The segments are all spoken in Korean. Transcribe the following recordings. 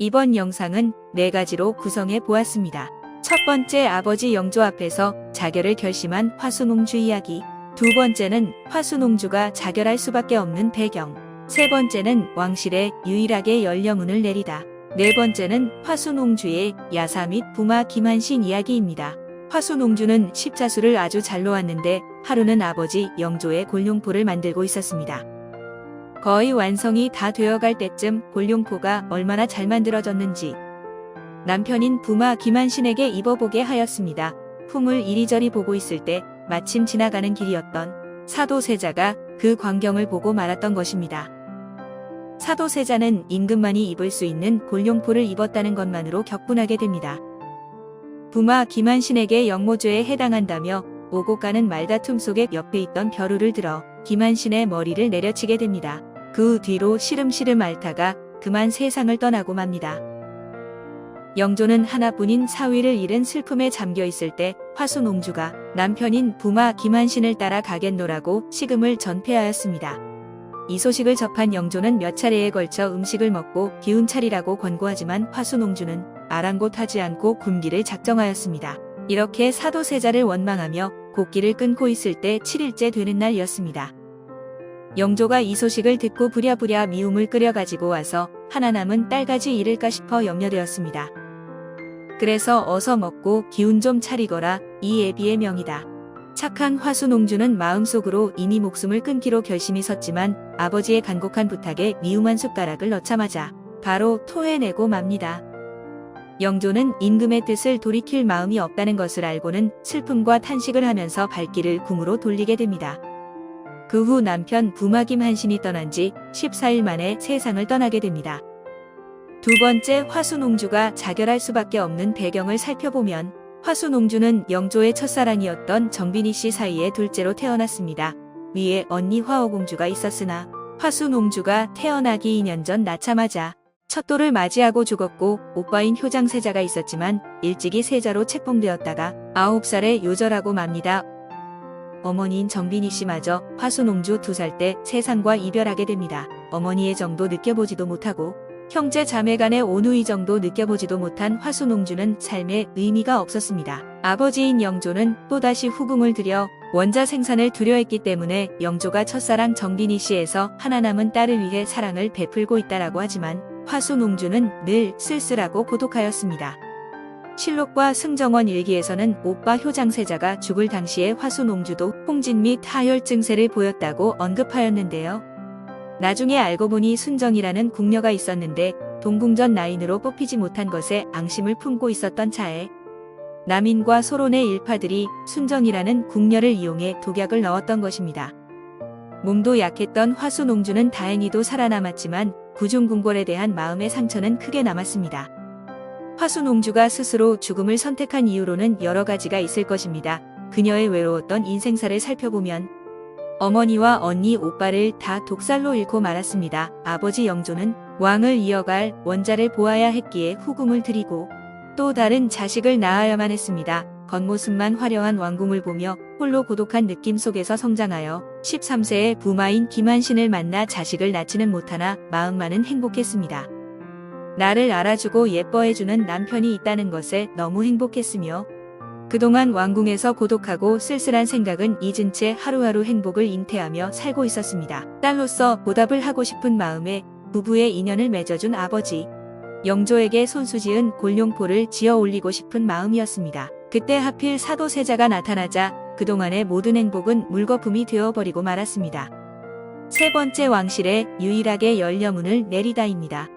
이번 영상은 4가지로 구성해 보았습니다. 첫 번째, 아버지 영조 앞에서 자결을 결심한 화순옹주 이야기. 두 번째는 화순옹주가 자결할 수밖에 없는 배경. 세 번째는 왕실에 유일하게 연려문을 내리다. 네 번째는 화순옹주의 야사 및 부마 김한신 이야기입니다. 화순옹주는 십자수를 아주 잘 놓았는데 하루는 아버지 영조의 골룡포를 만들고 있었습니다. 거의 완성이 다 되어갈 때쯤 골룡포가 얼마나 잘 만들어졌는지 남편인 부마 김한신에게 입어보게 하였습니다. 풍을 이리저리 보고 있을 때 마침 지나가는 길이었던 사도세자가 그 광경을 보고 말았던 것입니다. 사도세자는 임금만이 입을 수 있는 골룡포를 입었다는 것만으로 격분하게 됩니다. 부마 김한신에게 영모죄에 해당한다며 오고 가는 말다툼 속에 옆에 있던 벼루를 들어 김한신의 머리를 내려치게 됩니다. 그 뒤로 시름시름 앓다가 그만 세상을 떠나고 맙니다. 영조는 하나뿐인 사위를 잃은 슬픔에 잠겨 있을 때 화순옹주가 남편인 부마 김한신을 따라 가겠노라고 식음을 전폐하였습니다. 이 소식을 접한 영조는 몇 차례에 걸쳐 음식을 먹고 기운 차리라고 권고하지만 화순옹주는 아랑곳하지 않고 굶기를 작정하였습니다. 이렇게 사도세자를 원망하며 곡기를 끊고 있을 때 7일째 되는 날이었습니다. 영조가 이 소식을 듣고 부랴부랴 미움을 끓여가지고 와서 하나 남은 딸까지 잃을까 싶어 염려되었습니다. 그래서 어서 먹고 기운 좀 차리거라, 이 애비의 명이다. 착한 화순옹주는 마음속으로 이미 목숨을 끊기로 결심이 섰지만 아버지의 간곡한 부탁에 미움한 숟가락을 넣자마자 바로 토해내고 맙니다. 영조는 임금의 뜻을 돌이킬 마음이 없다는 것을 알고는 슬픔과 탄식을 하면서 발길을 궁으로 돌리게 됩니다. 그 후 남편 부마 김한신이 떠난 지 14일 만에 세상을 떠나게 됩니다. 두 번째, 화순옹주가 자결할 수밖에 없는 배경을 살펴보면 화순옹주는 영조의 첫사랑이었던 정빈희 씨 사이에 둘째로 태어났습니다. 위에 언니 화어공주가 있었으나 화순옹주가 태어나기 2년 전 낳자마자 첫돌을 맞이하고 죽었고 오빠인 효장세자가 있었지만 일찍이 세자로 책봉되었다가 9살에 요절하고 맙니다. 어머니인 정빈희 씨마저 화순옹주 2살 때 세상과 이별하게 됩니다. 어머니의 정도 느껴보지도 못하고 형제 자매 간의 온누이 정도 느껴보지도 못한 화순옹주는 삶에 의미가 없었습니다. 아버지인 영조는 또다시 후궁을 들여 원자 생산을 두려했기 때문에 영조가 첫사랑 정빈희 씨에서 하나 남은 딸을 위해 사랑을 베풀고 있다라고 하지만 화순옹주는 늘 쓸쓸하고 고독하였습니다. 실록과 승정원 일기에서는 오빠 효장세자가 죽을 당시에 화순옹주도 홍진 및 하혈 증세를 보였다고 언급하였는데요. 나중에 알고 보니 순정이라는 궁녀가 있었는데 동궁전 라인으로 뽑히지 못한 것에 앙심을 품고 있었던 차에 남인과 소론의 일파들이 순정이라는 궁녀를 이용해 독약을 넣었던 것입니다. 몸도 약했던 화순옹주는 다행히도 살아남았지만 구중궁궐에 대한 마음의 상처는 크게 남았습니다. 화순옹주가 스스로 죽음을 선택한 이유로는 여러 가지가 있을 것입니다. 그녀의 외로웠던 인생사를 살펴보면 어머니와 언니, 오빠를 다 독살로 잃고 말았습니다. 아버지 영조는 왕을 이어갈 원자를 보아야 했기에 후궁을 드리고 또 다른 자식을 낳아야만 했습니다. 겉모습만 화려한 왕궁을 보며 홀로 고독한 느낌 속에서 성장하여 13세에 부마인 김한신을 만나 자식을 낳지는 못하나 마음만은 행복했습니다. 나를 알아주고 예뻐해주는 남편이 있다는 것에 너무 행복했으며 그동안 왕궁에서 고독하고 쓸쓸한 생각은 잊은 채 하루하루 행복을 잉태하며 살고 있었습니다. 딸로서 보답을 하고 싶은 마음에 부부의 인연을 맺어준 아버지 영조에게 손수지은 골룡포를 지어 올리고 싶은 마음이었습니다. 그때 하필 사도세자가 나타나자 그동안의 모든 행복은 물거품이 되어버리고 말았습니다. 세 번째, 왕실에 유일하게 연려문을 내리다입니다.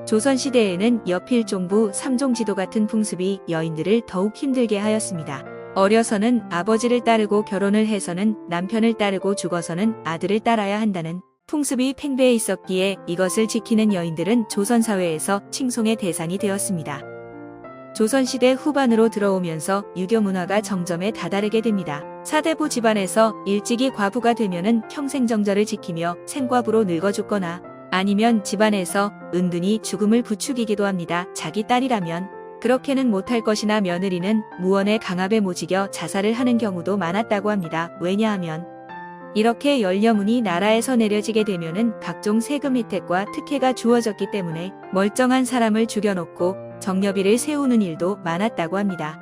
조선시대에는 여필종부, 삼종지도 같은 풍습이 여인들을 더욱 힘들게 하였습니다. 어려서는 아버지를 따르고 결혼을 해서는 남편을 따르고 죽어서는 아들을 따라야 한다는 풍습이 팽배해 있었기에 이것을 지키는 여인들은 조선사회에서 칭송의 대상이 되었습니다. 조선시대 후반으로 들어오면서 유교 문화가 정점에 다다르게 됩니다. 사대부 집안에서 일찍이 과부가 되면은 평생 정절을 지키며 생과부로 늙어 죽거나 아니면 집안에서 은근히 죽음을 부추기기도 합니다. 자기 딸이라면 그렇게는 못할 것이나 며느리는 무언의 강압에 못 이겨 자살을 하는 경우도 많았다고 합니다. 왜냐하면 이렇게 연려문이 나라에서 내려지게 되면은 각종 세금 혜택과 특혜가 주어졌기 때문에 멀쩡한 사람을 죽여놓고 정려비를 세우는 일도 많았다고 합니다.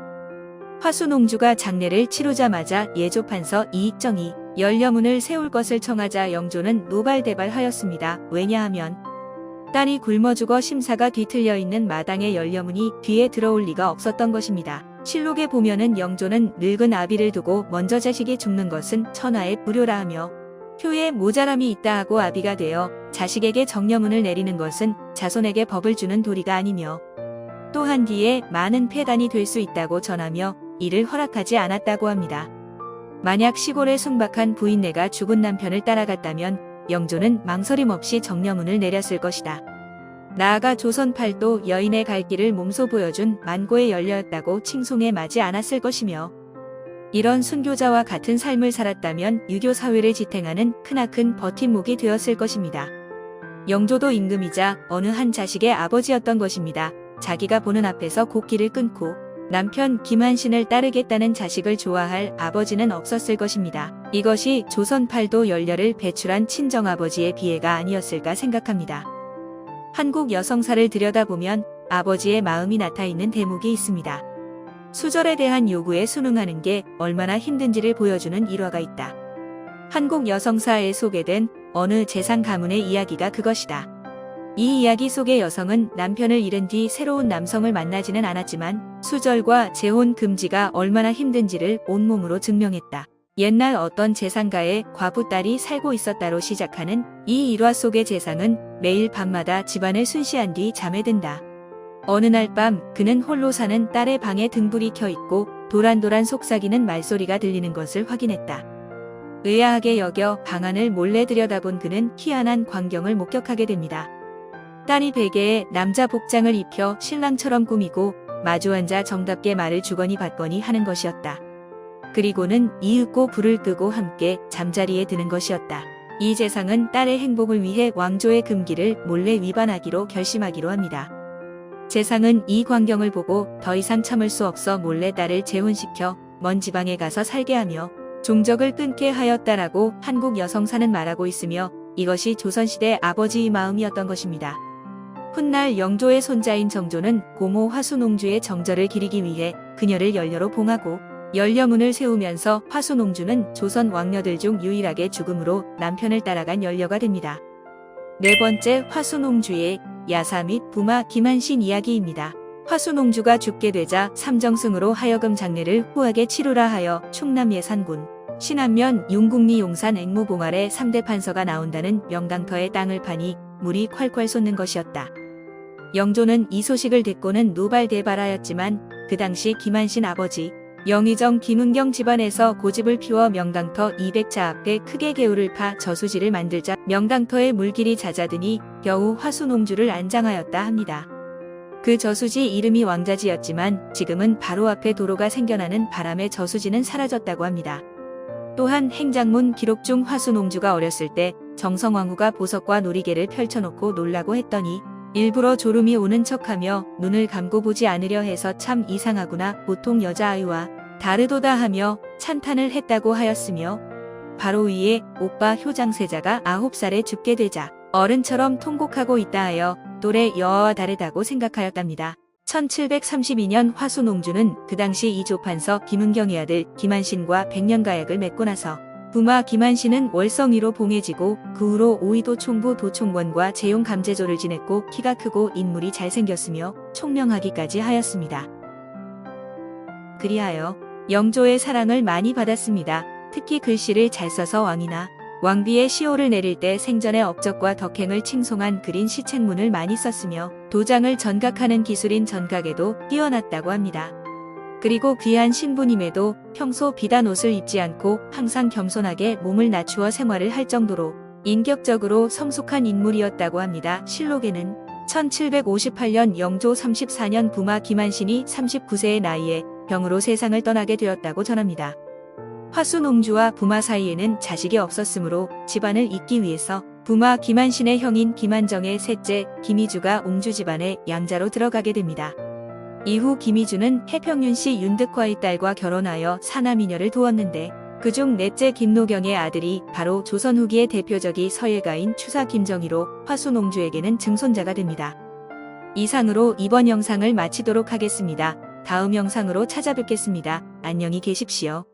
화수농주가 장례를 치르자마자 예조판서 이익정이 연려문을 세울 것을 청하자 영조는 노발대발하였습니다. 왜냐하면 딸이 굶어 죽어 심사가 뒤틀려 있는 마당에 연려문이 뒤에 들어올 리가 없었던 것입니다. 실록에 보면은 영조는 늙은 아비를 두고 먼저 자식이 죽는 것은 천하의 불효라 하며 효에 모자람이 있다 하고 아비가 되어 자식에게 정려문을 내리는 것은 자손에게 법을 주는 도리가 아니며 또한 뒤에 많은 폐단이 될 수 있다고 전하며 이를 허락하지 않았다고 합니다. 만약 시골의 순박한 부인네가 죽은 남편을 따라갔다면 영조는 망설임 없이 정려문을 내렸을 것이다. 나아가 조선 팔도 여인의 갈 길을 몸소 보여준 만고의 연려였다고 칭송에 마지 않았을 것이며 이런 순교자와 같은 삶을 살았다면 유교 사회를 지탱하는 크나큰 버팀목이 되었을 것입니다. 영조도 임금이자 어느 한 자식의 아버지였던 것입니다. 자기가 보는 앞에서 곡기를 끊고 남편 김한신을 따르겠다는 자식을 좋아할 아버지는 없었을 것입니다. 이것이 조선 팔도 연려를 배출한 친정아버지의 비애가 아니었을까 생각합니다. 한국 여성사를 들여다보면 아버지의 마음이 나타있는 대목이 있습니다. 수절에 대한 요구에 순응하는 게 얼마나 힘든지를 보여주는 일화가 있다. 한국 여성사에 소개된 어느 재상 가문의 이야기가 그것이다. 이 이야기 속의 여성은 남편을 잃은 뒤 새로운 남성을 만나지는 않았지만 수절과 재혼 금지가 얼마나 힘든지를 온몸으로 증명했다. 옛날 어떤 재상가에 과부딸이 살고 있었다로 시작하는 이 일화 속의 재상은 매일 밤마다 집안을 순시한 뒤 잠에 든다. 어느 날 밤 그는 홀로 사는 딸의 방에 등불이 켜 있고 도란도란 속삭이는 말소리가 들리는 것을 확인했다. 의아하게 여겨 방 안을 몰래 들여다본 그는 희한한 광경을 목격하게 됩니다. 딸이 베개에 남자 복장을 입혀 신랑처럼 꾸미고 마주 앉아 정답게 말을 주거니 받거니 하는 것이었다. 그리고는 이윽고 불을 끄고 함께 잠자리에 드는 것이었다. 이 재상은 딸의 행복을 위해 왕조의 금기를 몰래 위반하기로 결심하기로 합니다. 재상은 이 광경을 보고 더 이상 참을 수 없어 몰래 딸을 재혼시켜 먼 지방에 가서 살게 하며 종적을 끊게 하였다라고 한국 여성사는 말하고 있으며 이것이 조선시대 아버지의 마음이었던 것입니다. 훗날 영조의 손자인 정조는 고모 화수농주의 정절을 기리기 위해 그녀를 연려로 봉하고 연려문을 세우면서 화수농주는 조선 왕녀들 중 유일하게 죽음으로 남편을 따라간 연려가 됩니다. 네 번째 화수농주의 야사 및 부마 김한신 이야기입니다. 화수농주가 죽게 되자 삼정승으로 하여금 장례를 후하게 치르라 하여 충남 예산군 신안면 용국리 용산 앵무봉아래 3대 판서가 나온다는 명강터의 땅을 파니 물이 콸콸 솟는 것이었다. 영조는 이 소식을 듣고는 노발대발하였지만 그 당시 김한신 아버지 영의정 김은경 집안에서 고집을 피워 명강터 200자 앞에 크게 개울을 파 저수지를 만들자 명강터의 물길이 잦아드니 겨우 화수농주를 안장하였다 합니다. 그 저수지 이름이 왕자지였지만 지금은 바로 앞에 도로가 생겨나는 바람에 저수지는 사라졌다고 합니다. 또한 행장문 기록 중 화수농주가 어렸을 때 정성왕후가 보석과 놀이개를 펼쳐놓고 놀라고 했더니 일부러 졸음이 오는 척하며 눈을 감고 보지 않으려 해서 참 이상하구나 보통 여자아이와 다르도다 하며 찬탄을 했다고 하였으며 바로 위에 오빠 효장세자가 9살에 죽게 되자 어른처럼 통곡하고 있다 하여 또래 여아와 다르다고 생각하였답니다. 1732년 화수농주는 그 당시 이조판서 김은경의 아들 김한신과 백년가약을 맺고 나서 부마 김한신은 월성위로 봉해지고 그 후로 오이도 총부 도총권과 재용 감제조를 지냈고 키가 크고 인물이 잘생겼으며 총명하기까지 하였습니다. 그리하여 영조의 사랑을 많이 받았습니다. 특히 글씨를 잘 써서 왕이나 왕비의 시호를 내릴 때 생전의 업적과 덕행을 칭송한 그린 시책문을 많이 썼으며 도장을 전각하는 기술인 전각에도 뛰어났다고 합니다. 그리고 귀한 신부님에도 평소 비단 옷을 입지 않고 항상 겸손하게 몸을 낮추어 생활을 할 정도로 인격적으로 성숙한 인물이었다고 합니다. 실록에는 1758년 영조 34년 부마 김한신이 39세의 나이에 병으로 세상을 떠나게 되었다고 전합니다. 화수농주와 부마 사이에는 자식이 없었으므로 집안을 잇기 위해서 부마 김한신의 형인 김한정의 셋째 김희주가 옹주 집안의 양자로 들어가게 됩니다. 이후 김희주는 해평윤씨 윤득화의 딸과 결혼하여 사남이녀를 두었는데 그중 넷째 김노경의 아들이 바로 조선 후기의 대표적인 서일가인 추사 김정희로 화수농주에게는 증손자가 됩니다. 이상으로 이번 영상을 마치도록 하겠습니다. 다음 영상으로 찾아뵙겠습니다. 안녕히 계십시오.